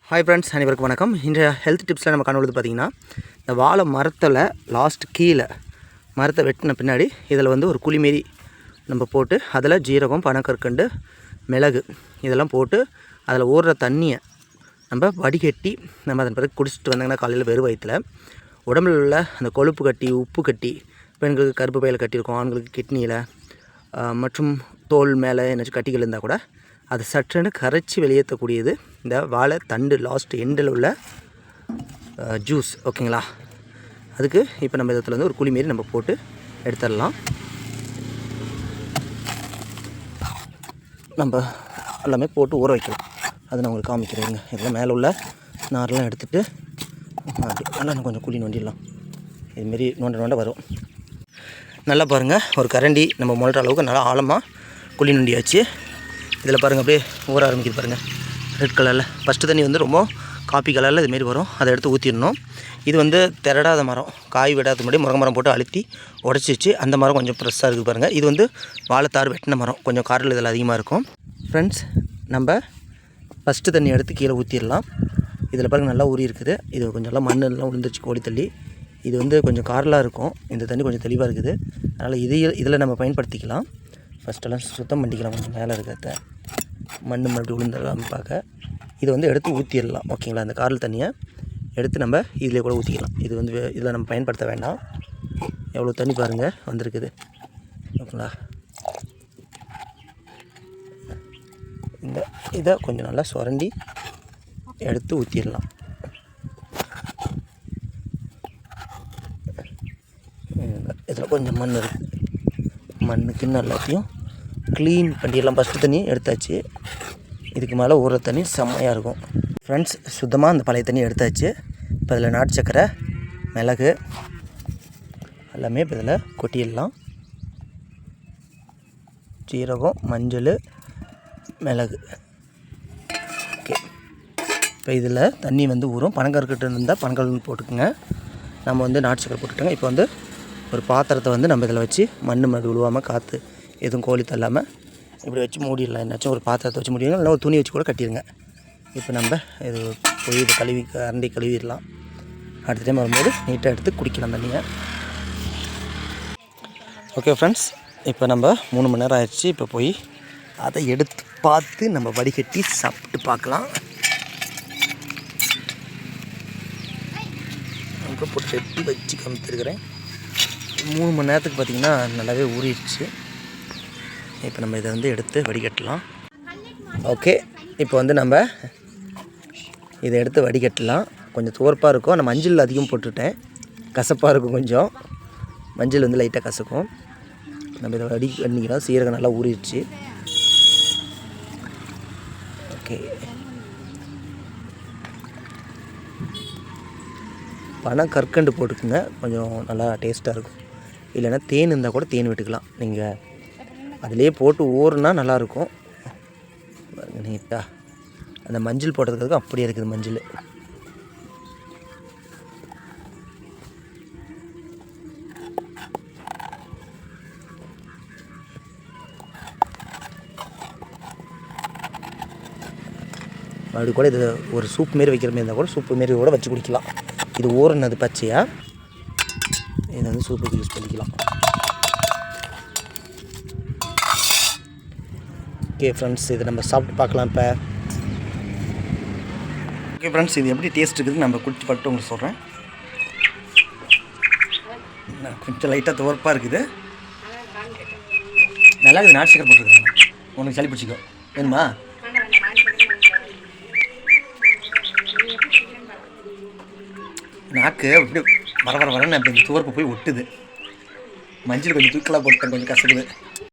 Hi friends, அனைவருக்கும் வணக்கம். இன்றைய ஹெல்த் டிப்ஸில் நம்ம காணுவது பார்த்திங்கன்னா, இந்த வாழை மரத்தில் லாஸ்ட் கீழே மரத்தை வெட்டின பின்னாடி இதில் வந்து ஒரு குழி மாரி நம்ம போட்டு அதில் ஜீரகம், பனக்கற்கண்டு, மிளகு இதெல்லாம் போட்டு அதில் ஓடுற தண்ணியை நம்ம வடிகட்டி நம்ம அதன் பிறகு குடிச்சிட்டு வந்தாங்கன்னா காலையில் வெறும் வயிற்றில் உடம்புல உள்ள அந்த கொழுப்பு கட்டி, உப்பு கட்டி, பெண்களுக்கு கருப்பு பையில் கட்டியிருக்கோம், ஆண்களுக்கு கிட்னியில் மற்றும் தோல் மேலே ஏதாச்சும் கட்டிகள் இருந்தால் கூட அது சற்றுன்னு கரைச்சி வெளியேற்றக்கூடியது இந்த வாழை தண்டு லாஸ்ட் எண்டில் உள்ள ஜூஸ். ஓகேங்களா? அதுக்கு இப்போ நம்ம இதில் வந்து ஒரு குழி மாரி நம்ம போட்டு எடுத்துடலாம். நம்ம எல்லாமே போட்டு ஊற வைக்கலாம். அதை நான் உங்களுக்கு காமிக்கிறேங்க. இதெல்லாம் மேலே உள்ள நாரெலாம் எடுத்துகிட்டு அப்படி நல்லா கொஞ்சம் குழி நோண்டிடலாம். இதுமாரி நோண்ட வரும். நல்லா பாருங்கள், ஒரு கரண்டி நம்ம முழுற அளவுக்கு நல்லா ஆழமாக குழி நோண்டியாச்சு. இதில் பாருங்கள், அப்படியே ஊற ஆரம்பிக்குது பாருங்கள், ரெட் கலரில். ஃபஸ்ட்டு தண்ணி வந்து ரொம்ப காப்பி கலரில் இதுமாரி வரும். அதை எடுத்து ஊற்றிடணும். இது வந்து திரடாத மரம், காய் விடாத முன்னாடி முருங்கை மரம் போட்டு அழுத்தி உடச்சி வச்சு அந்த மரம் கொஞ்சம் ஃப்ரெஷ்ஷாக இருக்குது பாருங்கள். இது வந்து வாழைத்தார் வெட்டின மரம், கொஞ்சம் காரில் இதில் அதிகமாக இருக்கும். ஃப்ரெண்ட்ஸ், நம்ம ஃபஸ்ட்டு தண்ணி எடுத்து கீழே ஊற்றிடலாம். இதில் பாருங்கள் நல்லா ஊறி இருக்குது. இது கொஞ்சம் நல்லா மண்ணெல்லாம் விழுந்துருச்சு கோழி தள்ளி. இது வந்து கொஞ்சம் காரலாக இருக்கும். இந்த தண்ணி கொஞ்சம் தெளிவாக இருக்குது. அதனால் இதில் நம்ம பயன்படுத்திக்கலாம். ஃபஸ்ட்டெல்லாம் சுத்தம் பண்ணிக்கலாம். கொஞ்சம் மேலே இருக்கிறத மண் மறுபடியும் விழுந்துடலாம் பார்க்க. இதை வந்து எடுத்து ஊற்றிடலாம். ஓகேங்களா? அந்த காரில் தண்ணியை எடுத்து நம்ம இதிலே கூட ஊற்றிக்கலாம். இது வந்து இதில் நம்ம பயன்படுத்த வேண்டாம். எவ்வளோ தண்ணி பாருங்கள் வந்திருக்குது. ஓகேங்களா? இதை கொஞ்சம் நல்லா சுரண்டி எடுத்து ஊற்றிடலாம். இதில் கொஞ்சம் மண் இருக்குது. மண்ணுக்குன்னு எல்லாத்தையும் க்ளீன் பண்ணிடலாம். ஃபஸ்ட்டு தண்ணி எடுத்தாச்சு. இதுக்கு மேலே ஊற தண்ணி செம்மையாக இருக்கும். ஃப்ரெண்ட்ஸ், சுத்தமாக அந்த பழைய தண்ணி எடுத்தாச்சு. இப்போ இதில் நாட்டு சக்கரை, மிளகு எல்லாமே இப்போ இதில் கொட்டிடலாம். ஜீரகம், மஞ்சள், மிளகு. ஓகே, இப்போ இதில் தண்ணி வந்து ஊறும். பனங்கற்கண்டு இருந்தால் பனங்கற்கண்டு போட்டுக்குங்க. நம்ம வந்து நாட்டு சக்கரை போட்டுட்டோங்க. இப்போ வந்து ஒரு பாத்திரத்தை வந்து நம்ம இதில் வச்சு மண் மறுபடி விழுவாமல், காற்று எதுவும் கோழி தள்ளாமல் இப்படி வச்சு மூடிடலாம். என்னாச்சும் ஒரு பாத்திரத்தை வச்சு மூடிடுங்க, இல்லை ஒரு துணி வச்சு கூட கட்டிடுங்க. இப்போ நம்ம இது போய் இது கரண்டி கழுவிடலாம். அடுத்த டைம் வரும்போது நீட்டாக எடுத்து குடிக்கலாம் தண்ணியை. ஓகே ஃப்ரெண்ட்ஸ், இப்போ நம்ம 3 மணி நேரம் ஆயிடுச்சு. இப்போ போய் அதை எடுத்து பார்த்து நம்ம வடிகட்டி சாப்பிட்டு பார்க்கலாம். அங்கே போட்டு வெட்டி வச்சு காமிச்சிருக்கிறேன். 3 மணி நேரத்துக்கு பார்த்திங்கன்னா நல்லாவே ஊறிடுச்சு. இப்போ நம்ம இதை வந்து எடுத்து வடிகட்டலாம். ஓகே, இப்போ வந்து நம்ம இதை எடுத்து வடிகட்டலாம். கொஞ்சம் துவர்ப்பாக இருக்கும். நான் மஞ்சள் அதிகம் போட்டுவிட்டேன், கசப்பாக இருக்கும். கொஞ்சம் மஞ்சள் வந்து லைட்டாக கசக்கும். நம்ம இதை வடிக்கலாம். சீரகம் நல்லா ஊறிடுச்சு. ஓகே, பனக்கற்கண்டு போட்டுக்குங்க, கொஞ்சம் நல்லா டேஸ்ட்டாக இருக்கும். இல்லைன்னா தேன் இருந்தால் கூட தேன் விட்டுக்கலாம். நீங்கள் அதிலே போட்டு ஊறுனா நல்லாயிருக்கும். நீட்டாக அந்த மஞ்சள் போட்டதுக்கு அப்படியே இருக்குது மஞ்சள். அப்படி கூட இது ஒரு சூப் மாரி வைக்கிற மாரி இருந்தால் கூட சூப்பு மாரி கூட வச்சு குடிக்கலாம். இது ஊறுனது பச்சையாக இதை வந்து சூப்புக்கு யூஸ் பண்ணிக்கலாம். ஓகே ஃப்ரெண்ட்ஸ், இதை நம்ம சாப்பிட்டு பார்க்கலாம் இப்போ. ஓகே ஃப்ரெண்ட்ஸ், இது எப்படி டேஸ்ட் இருக்குதுன்னு நம்ம குடிச்சு பார்த்து உங்களுக்கு சொல்கிறேன். கொஞ்சம் லைட்டாக துவர்ப்பாக இருக்குது. நல்லா இருக்குது. நாட்டு சக்கரை போட்டுருக்காங்க. உனக்கு சளி பிடிச்சிக்கோ, வேணுமா? நாக்கு அப்படி வரன்னு அப்படி துவர்ப்பு போய் ஒட்டுது. மஞ்சள் கொஞ்சம் தூக்கலாக போட்டேன், கொஞ்சம் கசக்குது.